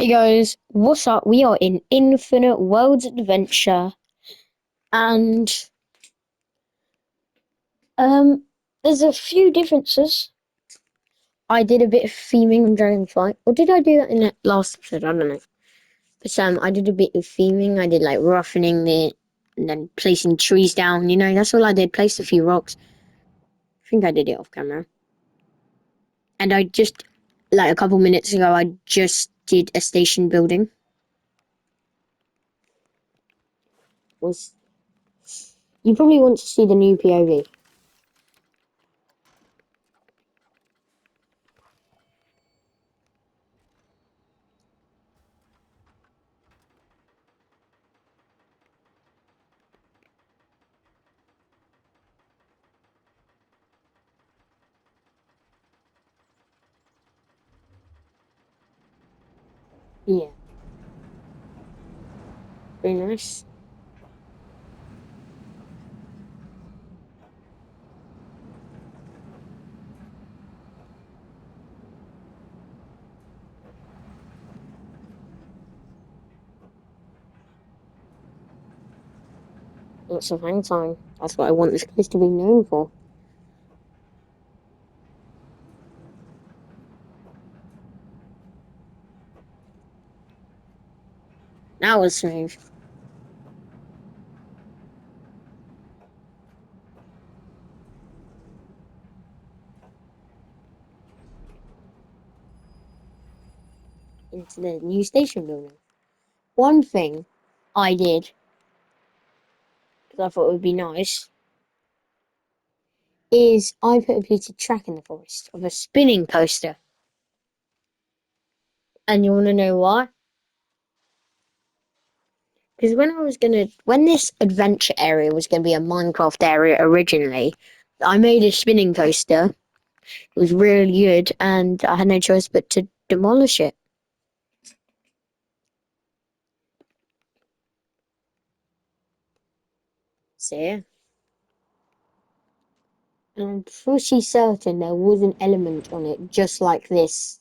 Hey guys, what's up? We are in Infinite Worlds Adventure, and um, there's a few differences. I did a bit of theming on Dragonflight, or did I do that in the last episode? I don't know. But I did a bit of theming. I did like roughening it, and then placing trees down. That's all I did. Placed a few rocks. I think I did it off camera. And I just, like a couple minutes ago, I just did a station building. Was You probably want to see the new POV. Yeah, very nice. Lots of hang time. That's what I want this place to be known for. Now it's smooth. Into the new station building. One thing I did, because I thought it would be nice, is I put a bit of track in the forest of a spinning coaster. And you want to know why? Because when this adventure area was gonna be a Minecraft area originally, I made a spinning coaster. It was really good, and I had no choice but to demolish it. So yeah. And I'm pretty certain there was an element on it just like this.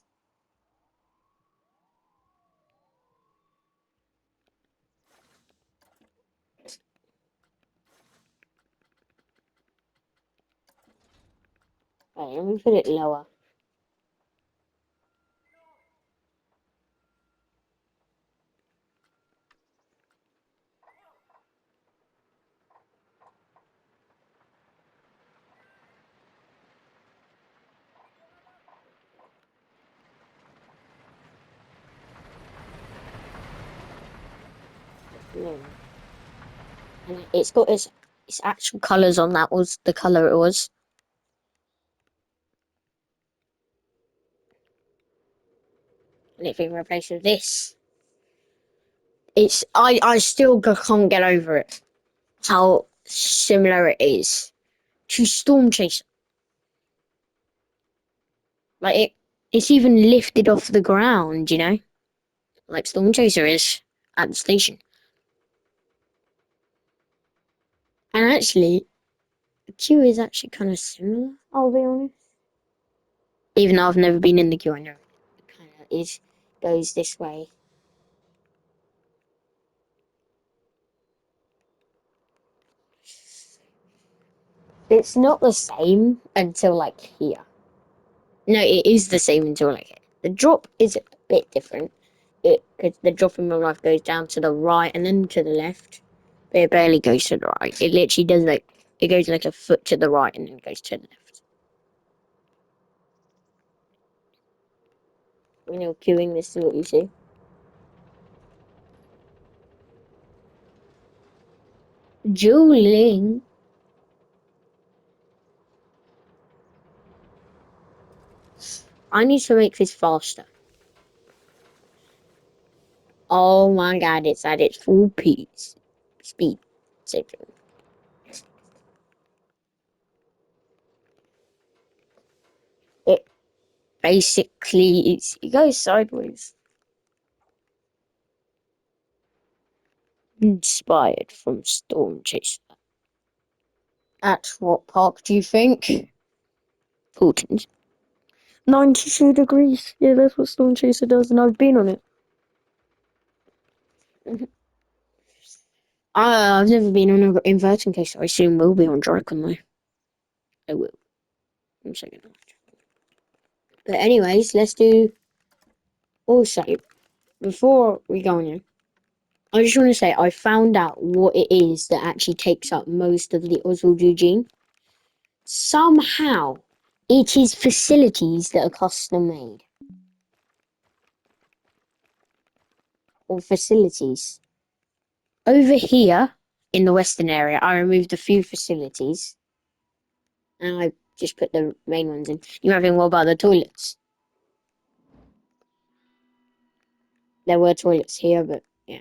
Right, let me put it lower. Yeah. And it's got its actual colours on. That was the colour it was. And it's been replaced with this. I still can't get over it. How similar it is to Storm Chaser. Like it's even lifted off the ground, like Storm Chaser is at the station. And actually, the queue is actually kind of similar. I'll be honest. Even though I've never been in the queue, I know it kind of is goes this way. It's not the same until like here. No, it is the same until like here. The drop is a bit different. Because the drop in real life goes down to the right and then to the left, but it barely goes to the right. It literally does it goes like a foot to the right and then goes to the left. When you're queuing, this is what you see. Dueling. I need to make this faster. Oh my god, it's at its full piece speed. It basically it goes sideways. Inspired from Storm Chaser. At what park do you think? Fulton's. 92 degrees. Yeah, that's what Storm Chaser does, and I've been on it. I've never been on an inverting case. I assume we'll be on Draken though. I will. I'm second. But anyways, let's do. Also, before we go on here, I just want to say I found out what it is that actually takes up most of the Oswald Eugene. Somehow, it is facilities that are custom made. Or facilities. Over here, in the western area, I removed a few facilities. And I just put the main ones in. You might think, what about the toilets? There were toilets here, but yeah.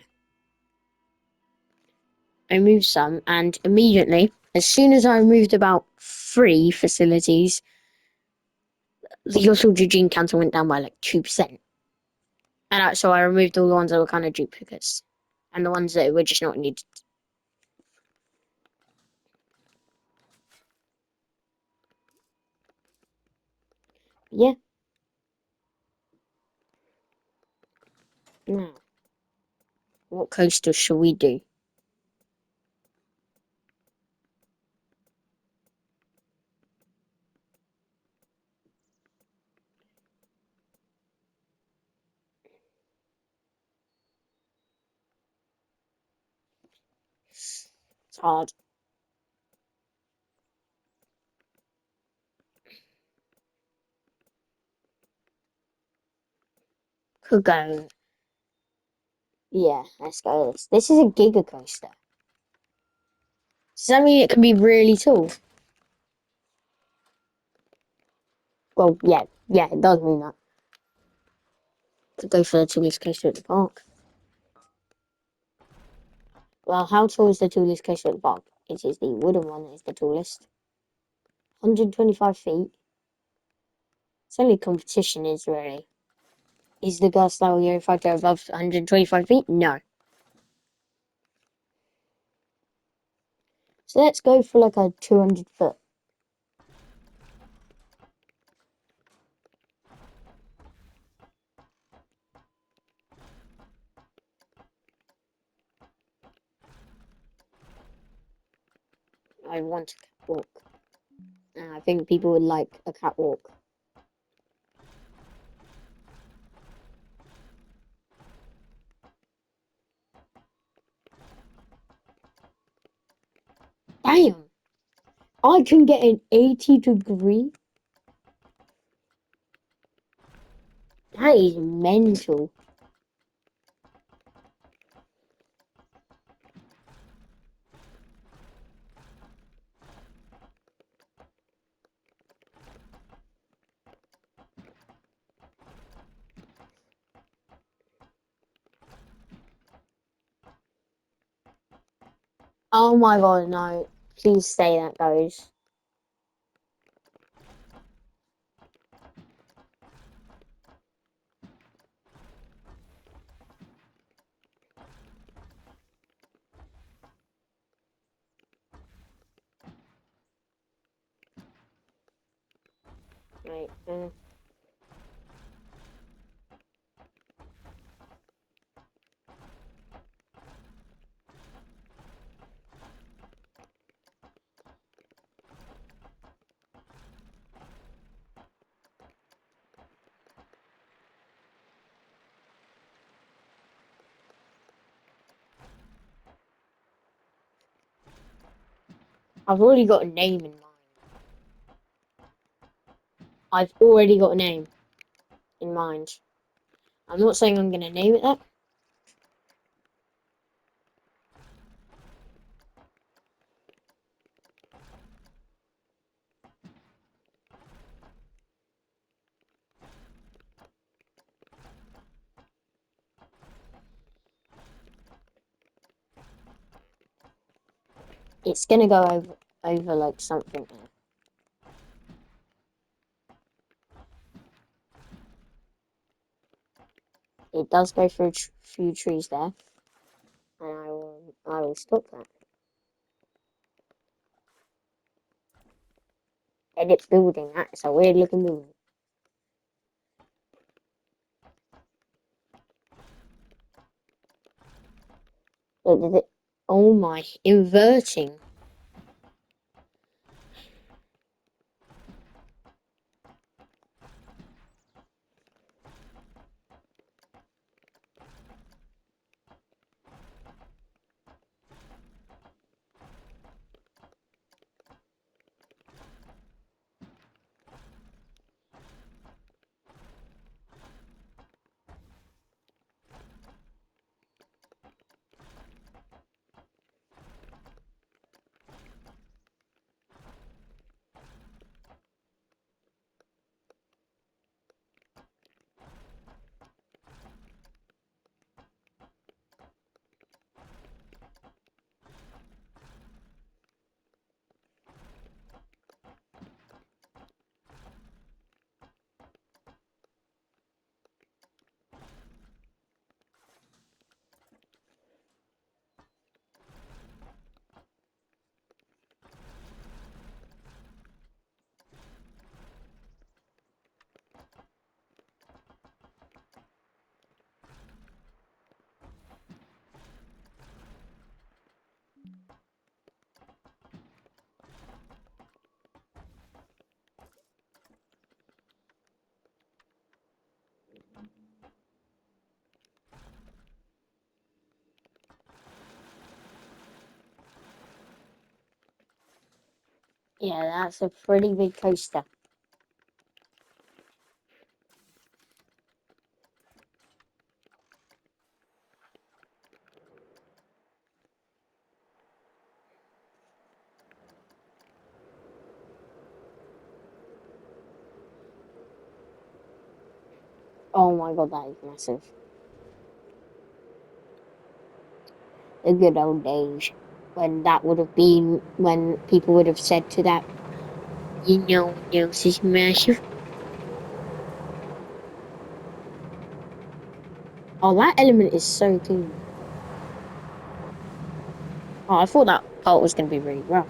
I removed some, and immediately, as soon as I removed about 3 facilities, the Oswald Eugene counter went down by like 2%. And so I removed all the ones that were kind of duplicates. And the ones that were just not needed. Yeah. Now, what coaster shall we do? It's hard. Could go. Yeah, let's go. This is a Giga coaster. Does that mean it can be really tall? Well, yeah, it does mean that. Could go for the tallest coaster at the park. Well, how tall is the tallest coaster at the park? It is the wooden one that is the tallest. 125 feet. It's only competition is really. Is the Gas Level Euro Fighter above 125 feet? No. So let's go for like a 200 foot. I want a catwalk. I think people would like a catwalk. Damn! I can get an 80-degree. That is mental. Oh my god, no. Please say that goes. Right. I've already got a name in mind. I've already got a name in mind. I'm not saying I'm going to name it that. It's going to go over like something. It does go through a few trees there. And I will stop that. Edit building. That's a weird looking building. Look, did it? Oh my, inverting. Yeah, that's a pretty big coaster. Oh my god, that is massive. The good old days when that would have been when people would have said to that, this is massive. Oh, that element is so clean. Oh, I thought that part was going to be really rough.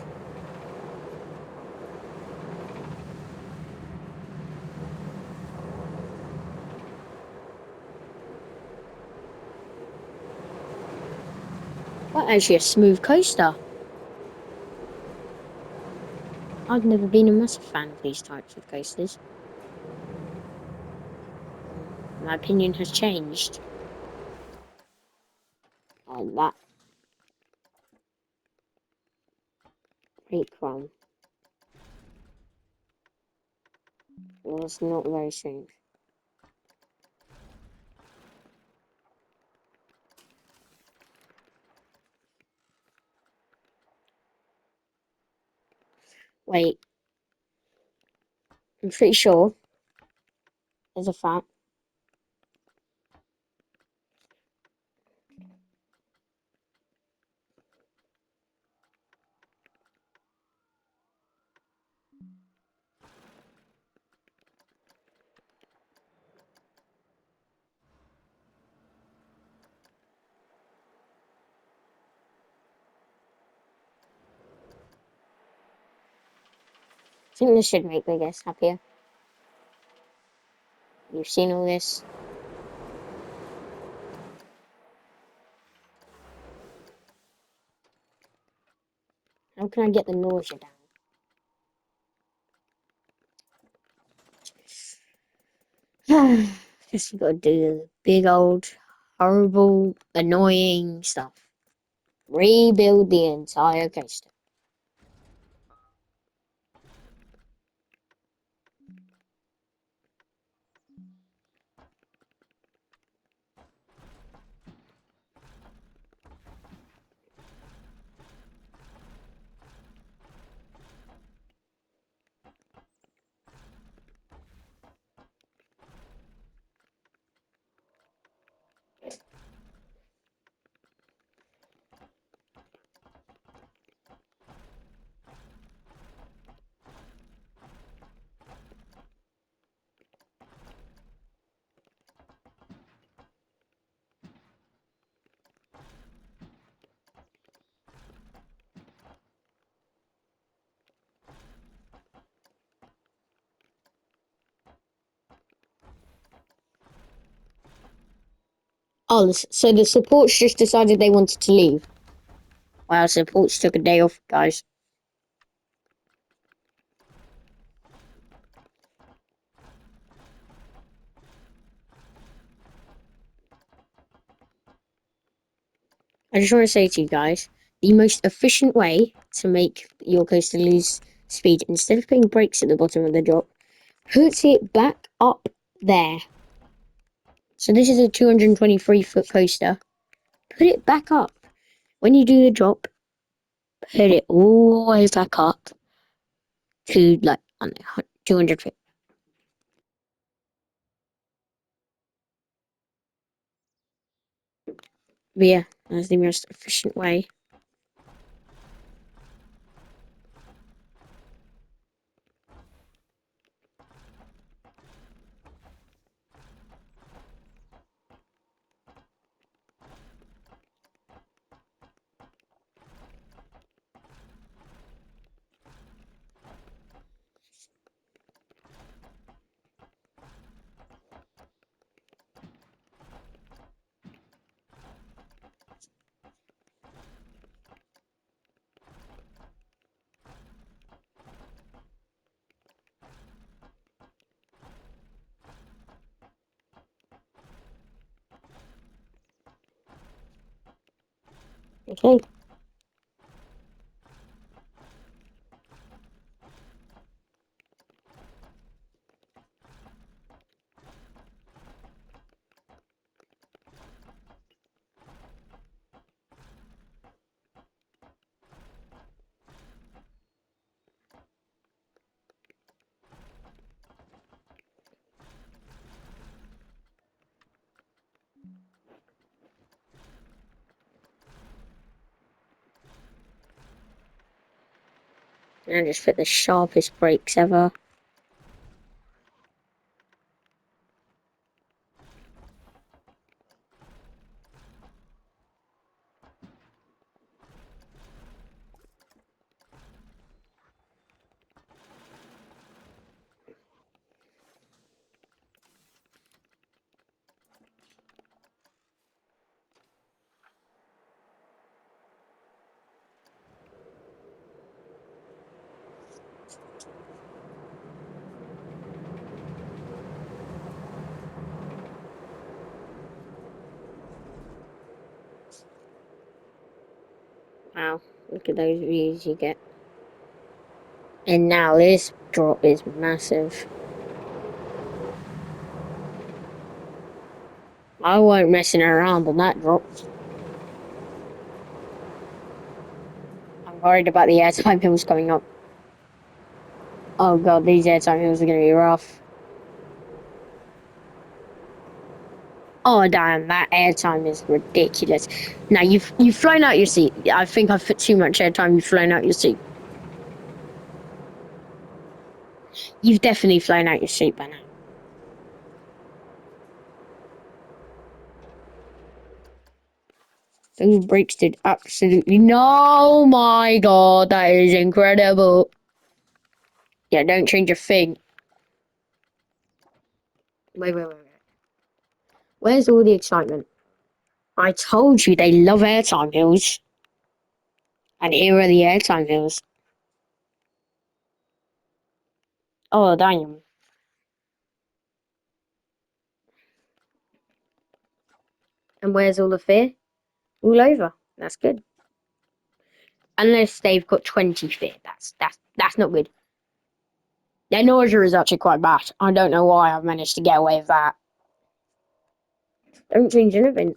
Well, actually, a smooth coaster. I've never been a massive fan of these types of coasters. My opinion has changed. Oh, that great crumb. Well, it's not very smooth. Wait, I'm pretty sure there's a fact. I think this should make me guess happier. You've seen all this. How can I get the nausea down? Guess you gotta do the big old, horrible, annoying stuff. Rebuild the entire coaster. Oh, so the supports just decided they wanted to leave. Wow, supports took a day off, guys. I just want to say to you guys, the most efficient way to make your coaster lose speed, instead of putting brakes at the bottom of the drop, put it back up there. So this is a 223-foot coaster. Put it back up. When you do the drop, put it all the way back up to like, I don't know, 200 feet. But yeah, that's the most efficient way. Okay. And I just put the sharpest brakes ever. Wow, look at those views you get. And now this drop is massive. I wasn't messing around on that drop. I'm worried about the airtime hills coming up. Oh god, these airtime hills are gonna be rough. Oh damn, that airtime is ridiculous. Now you've flown out your seat. I think I've put too much airtime. You've flown out your seat. You've definitely flown out your seat by now. Those brakes did absolutely no. My god, that is incredible. Yeah, don't change a thing. Wait. Where's all the excitement? I told you they love airtime hills. And here are the airtime hills. Oh, damn. And where's all the fear? All over. That's good. Unless they've got 20 fear. That's not good. Their nausea is actually quite bad. I don't know why I've managed to get away with that. Don't change anything.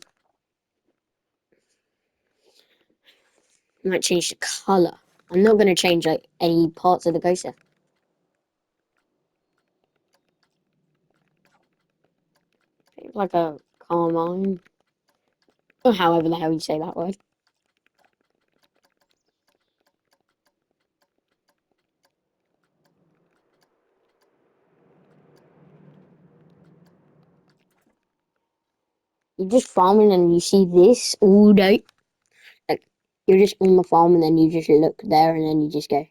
I might change the colour. I'm not going to change like any parts of the coaster. Like a carmine. Or however the hell you say that word. You're just farming and you see this all day. Like, you're just on the farm and then you just look there and then you just go,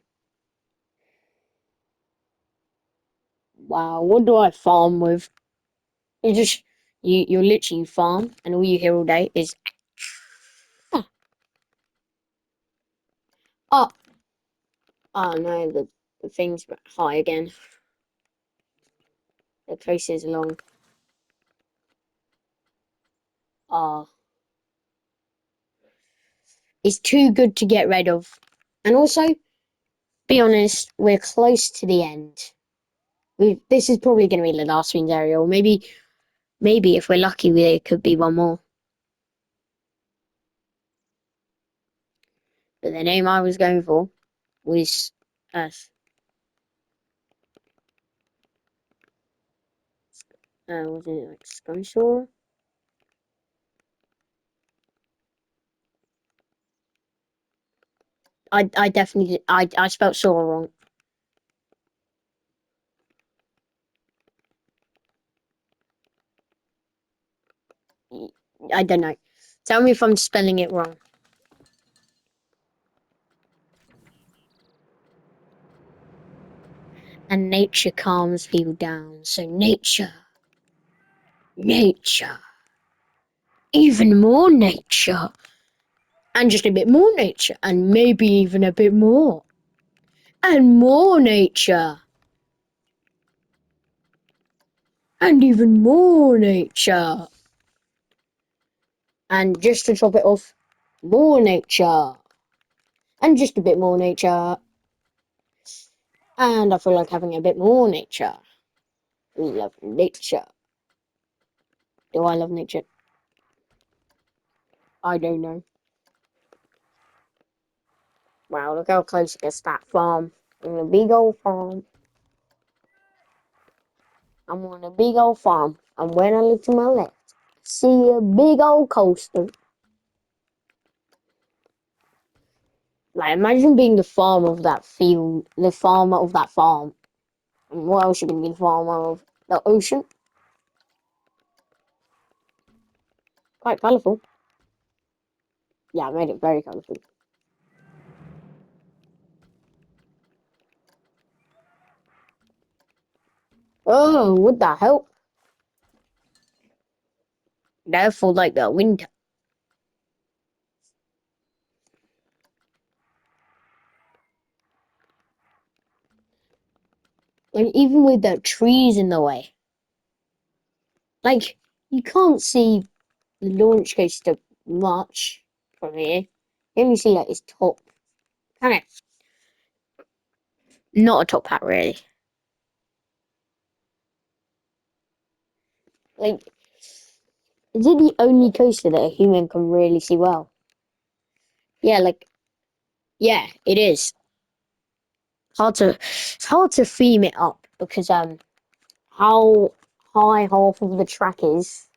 wow, what do I farm with? You just You're literally farm, and all you hear all day is oh, oh, oh no, the thing's high again. The coast is long. Ah, it's too good to get rid of. And also, be honest, we're close to the end. This is probably going to be the last wings area, or maybe if we're lucky, there could be one more. But the name I was going for was Earth. Was it like Skyshore? I definitely I spelt Sora wrong. I don't know. Tell me if I'm spelling it wrong. And nature calms people down. So nature, even more nature, and just a bit more nature, and maybe even a bit more, and more nature, and even more nature, and just to top it off, more nature, and just a bit more nature, and I feel like having a bit more nature. We love nature. Do I love nature? I don't know. Wow, look how close it gets to that farm. I'm on a big old farm. I'm on a big old farm. And when I look to my left, see a big old coaster. Like, imagine being the farmer of that field, the farmer of that farm. And what else you gonna be the farmer of? The ocean? Quite colourful. Yeah, I made it very colourful. Oh, what the hell? Therefore, like the winter. And even with the trees in the way. Like, you can't see the launch coaster much from here. You only see like its top. Kind of not a top hat, really. Like, is it the only coaster that a human can really see well? Yeah, like, yeah, it is. It's hard to theme it up because how high half of the track is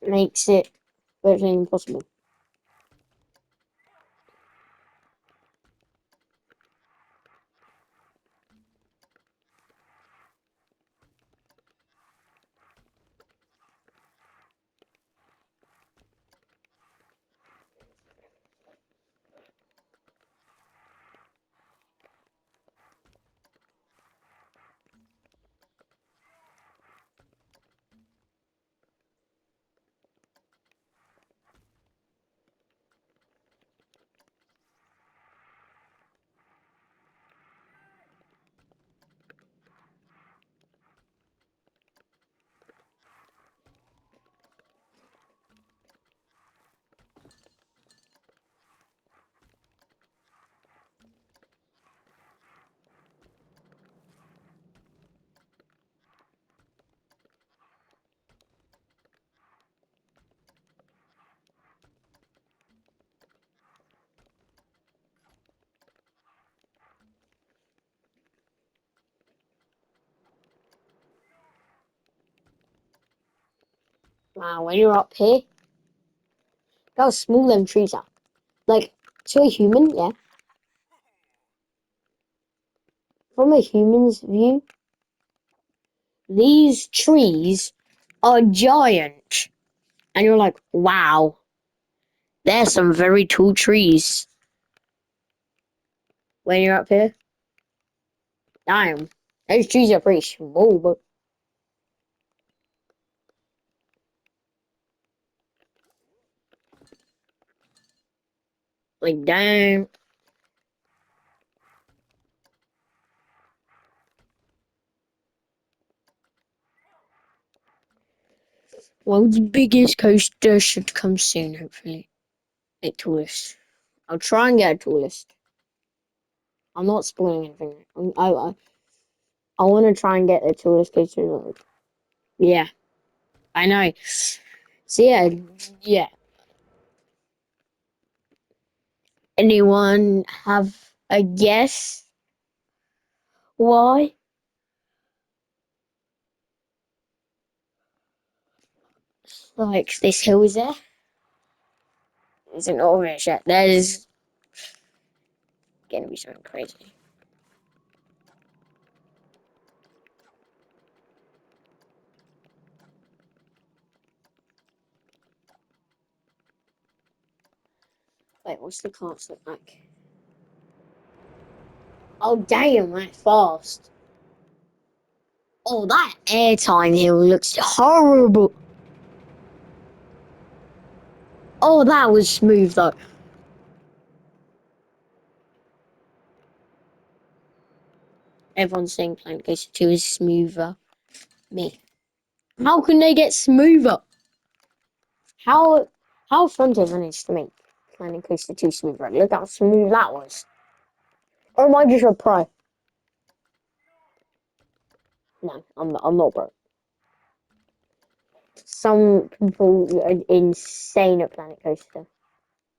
makes it virtually impossible. Wow, when you're up here, look how small them trees are. Like, to a human, yeah, from a human's view, these trees are giant. And you're like, wow, there's some very tall trees when you're up here. Damn, those trees are pretty small, but Like, damn. World's biggest coaster should come soon, hopefully. A tourist. I'll try and get a tourist. I'm not spoiling anything. I want to try and get a tourist coaster. Yeah, I know. So yeah. Anyone have a guess why? Like this hill is there? Isn't obvious yet. There's gonna be something crazy. Wait, what's the carts look like? Oh damn, that's fast. Oh, that airtime hill looks horrible. Oh, that was smooth though. Everyone's saying Planet Coaster 2 is smoother. Me. How can they get smoother? How how fun they managed to make Planet Coaster 2 smoother? Look how smooth that was. Or am I just a pro? No, I'm not pro. Some people are insane at Planet Coaster.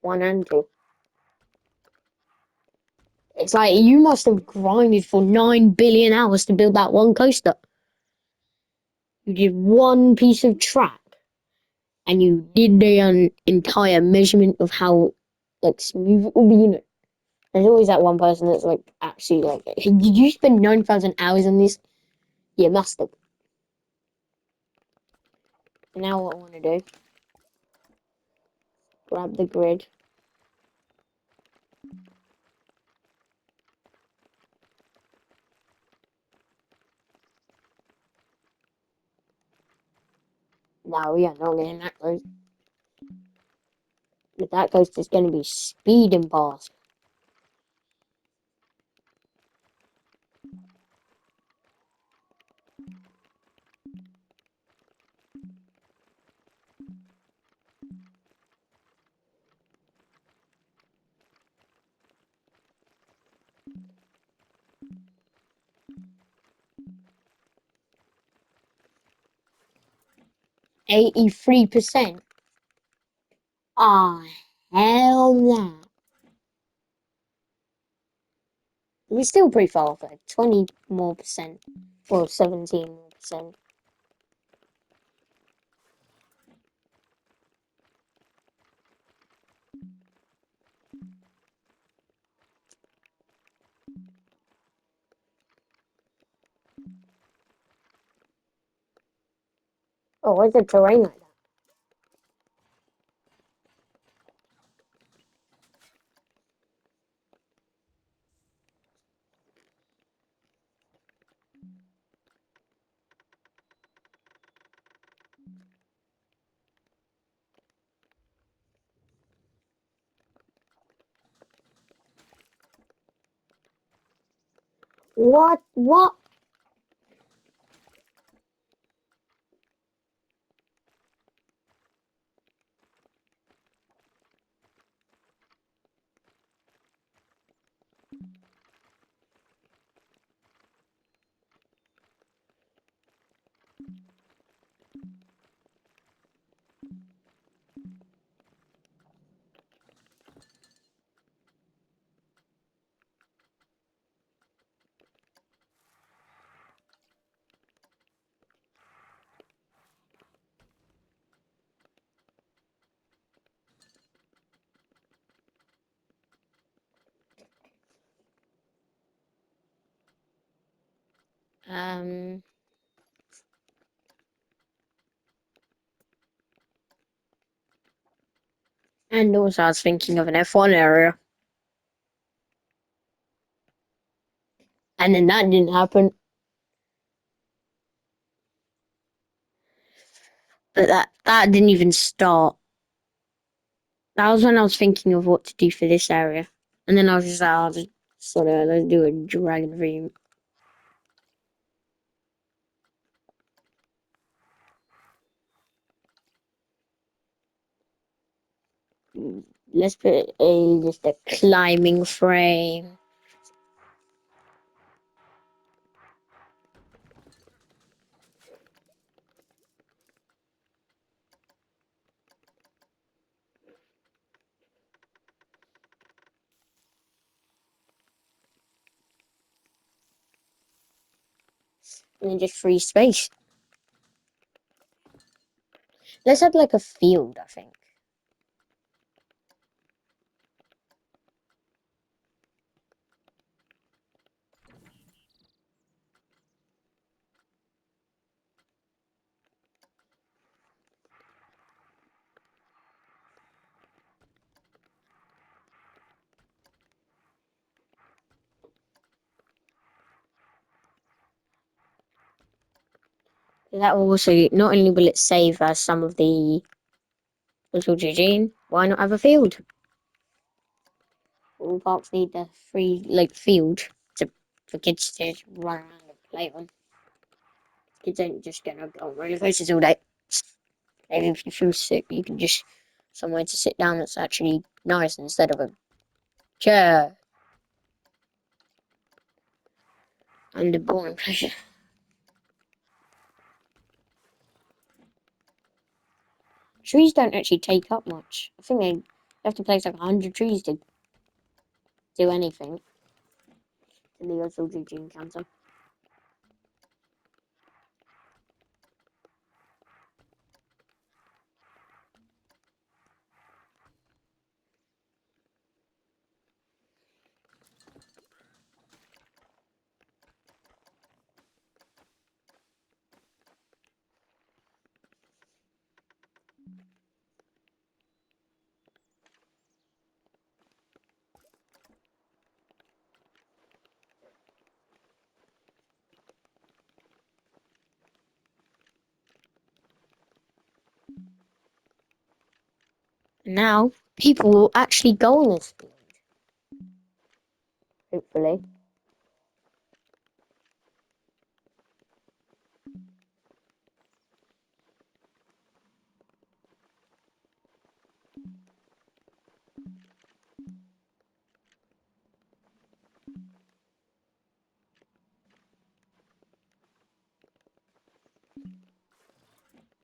1 and 2. It's like you must have grinded for 9 billion hours to build that one coaster. You did one piece of track and you did the entire measurement of how like smooth it will be. You know, there's always that one person that's like actually like, hey, did you spend 9,000 hours on this? You must have. Now what I want to do, grab the grid. No, we are not getting that close. But that coaster is going to be speeding past. %83. Ah, hell no. We're still pretty far off it. 20 more percent. Well, 17 more percent. Oh, where's the terrain like that? What? What? Um, and also I was thinking of an F1 area. And then that didn't happen. But that didn't even start. That was when I was thinking of what to do for this area. And then I was just like, I'll just sort of let's do a dragon theme. Let's put just a climbing frame. And then just free space. Let's have like a field, I think. That will also, not only will it save us some of the little Eugene, why not have a field? All parks need a free, like, field for kids to run around and play on. Kids ain't just gonna go on roller coasters all day. Maybe if you feel sick, you can just somewhere to sit down that's actually nice instead of a chair and a boring place. Trees don't actually take up much. I think they have to place like 100 trees to do anything in the Oswald Eugene Cancer. Now, people will actually go on this field, hopefully.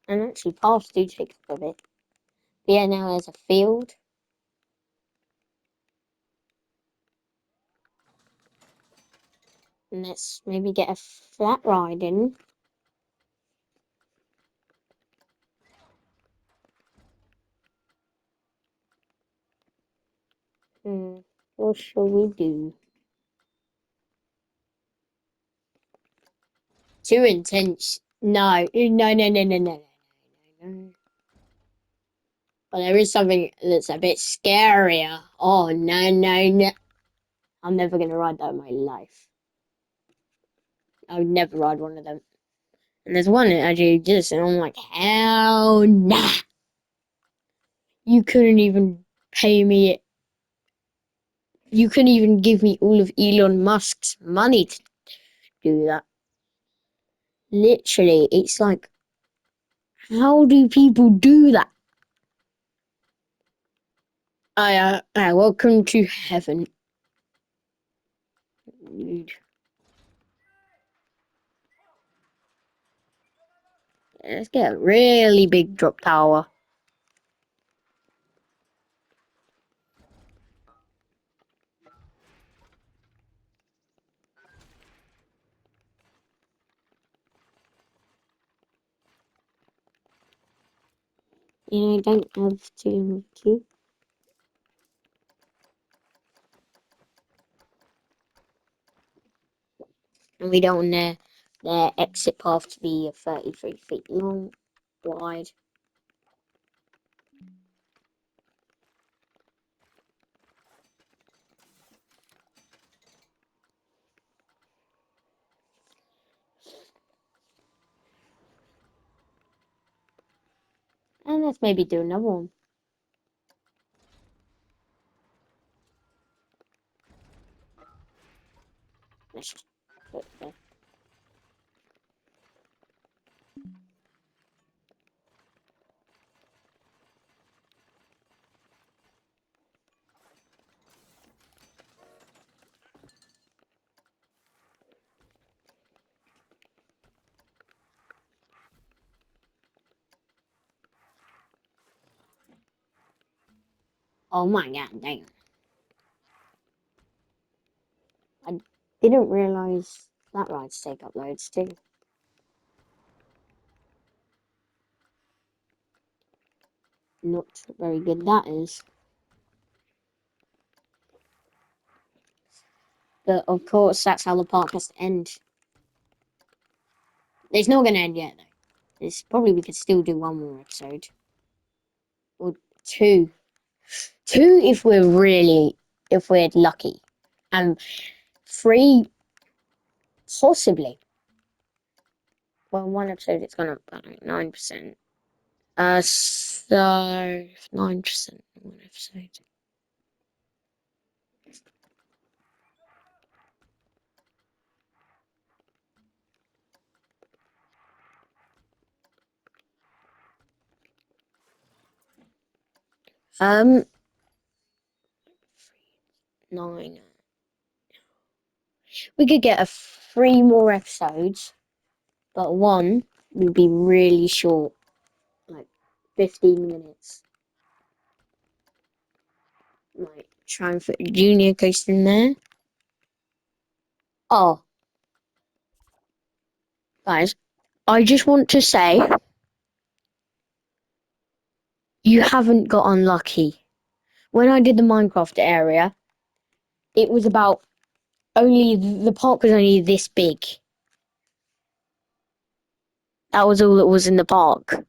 And actually, paths do take up a bit. But yeah, now there's a field. And let's maybe get a flat ride in. What shall we do? Too intense. No, no, no, no, no, no, no, no. But there is something that's a bit scarier. Oh, no, no, no. I'm never going to ride that in my life. I would never ride one of them. And there's one that actually exists, and I'm like, hell nah. You couldn't even pay me. You couldn't even give me all of Elon Musk's money to do that. Literally, it's like, how do people do that? Welcome to heaven. Dude. Let's get a really big drop tower. I don't have to. And we don't want the exit path to be 33 feet long, wide. And let's maybe do another one. Let's just put it there. Oh my god, damn. I didn't realise that rides take up loads too. Not very good that is. But of course, that's how the park has to end. It's not going to end yet, though. It's probably we could still do one more episode. Or two. Two if we're lucky. And three, possibly. Well, one episode it's gone up by like 9%. So 9% one episode. Um 9. We could get 3 more episodes, but one would be really short, like 15 minutes. Might try and fit a junior coaster in there. Oh, guys, I just want to say you haven't got unlucky. When I did the Minecraft area, it was about only the park was only this big. That was all that was in the park.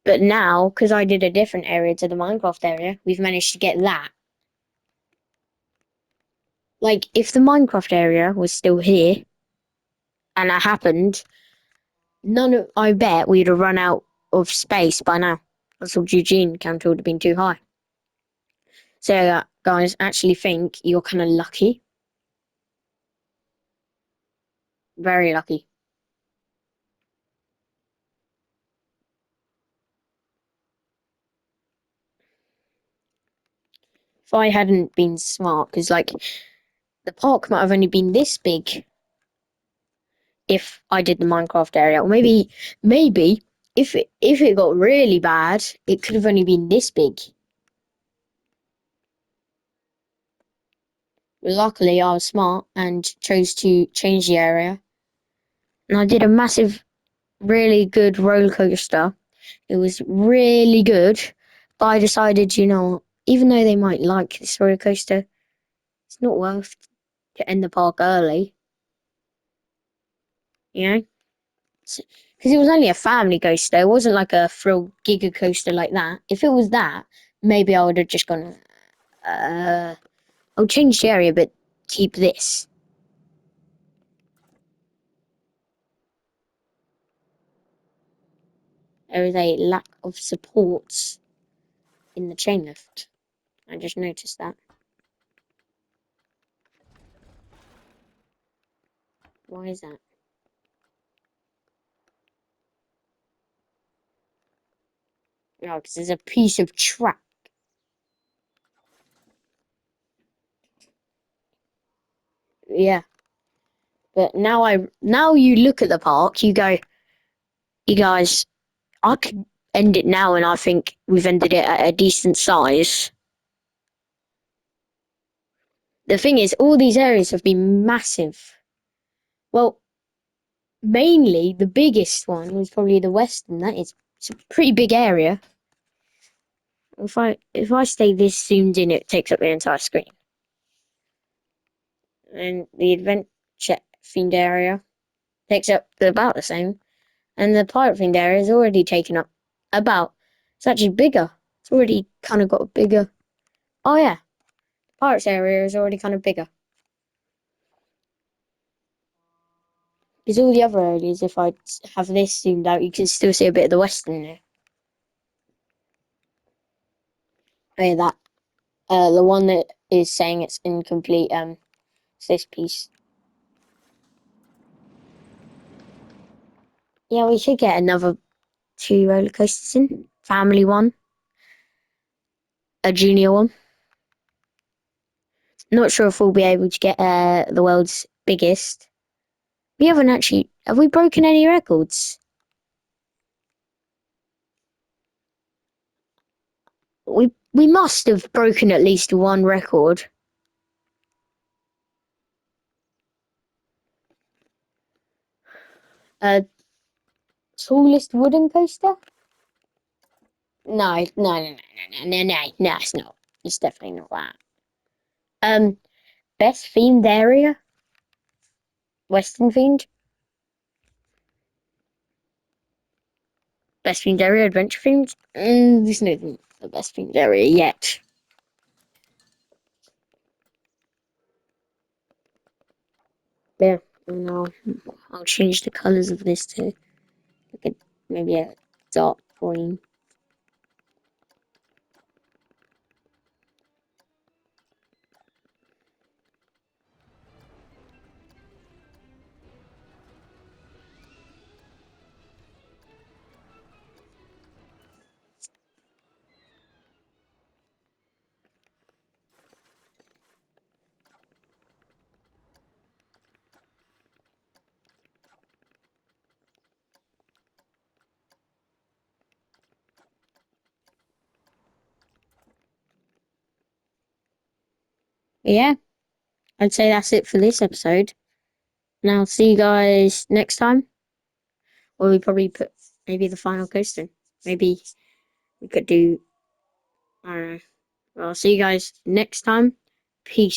But now, because I did a different area to the Minecraft area, we've managed to get that. Like, if the Minecraft area was still here, and that happened, I bet we'd have run out of space by now. I thought Eugene count would have been too high. So, guys, actually think you're kind of lucky. Very lucky. If I hadn't been smart, because, like, the park might have only been this big if I did the Minecraft area. Or maybe if it got really bad, it could have only been this big. Luckily, I was smart and chose to change the area. And I did a massive, really good roller coaster. It was really good. But I decided, even though they might like this roller coaster, it's not worth to end the park early. You know? Because it was only a family coaster. It wasn't like a thrill giga coaster like that. If it was that, maybe I would have just gone, I'll change the area, but keep this. There is a lack of supports in the chain lift. I just noticed that. Why is that? No, because there's a piece of track. Yeah. But now you look at the park, you go, you guys, I could end it now, and I think we've ended it at a decent size. The thing is, all these areas have been massive. Well, mainly the biggest one was probably the western. It's a pretty big area. If I stay this zoomed in, it takes up the entire screen. And the adventure themed area takes up about the same. And the pirate themed area is already taken up about. It's actually bigger. It's already kind of got a bigger. Oh yeah, pirates area is already kind of bigger. Because all the other areas, if I have this zoomed out, you can still see a bit of the western there. Oh yeah, that. The one that is saying it's incomplete. It's this piece. Yeah, we should get another 2 roller coasters in. Family one, a junior one. Not sure if we'll be able to get the world's biggest. We haven't actually. Have we broken any records? We must have broken at least one record. Tallest wooden coaster? No, it's not. It's definitely not that. Um, best themed area? Western themed? Best themed area? Adventure themed? There's no the best themed area yet. Yeah, no. I'll change the colours of this to like maybe a dark green. But yeah, I'd say that's it for this episode. And I'll see you guys next time. Or we probably put maybe the final coaster. Maybe we could do, I don't know. Well, I'll see you guys next time. Peace.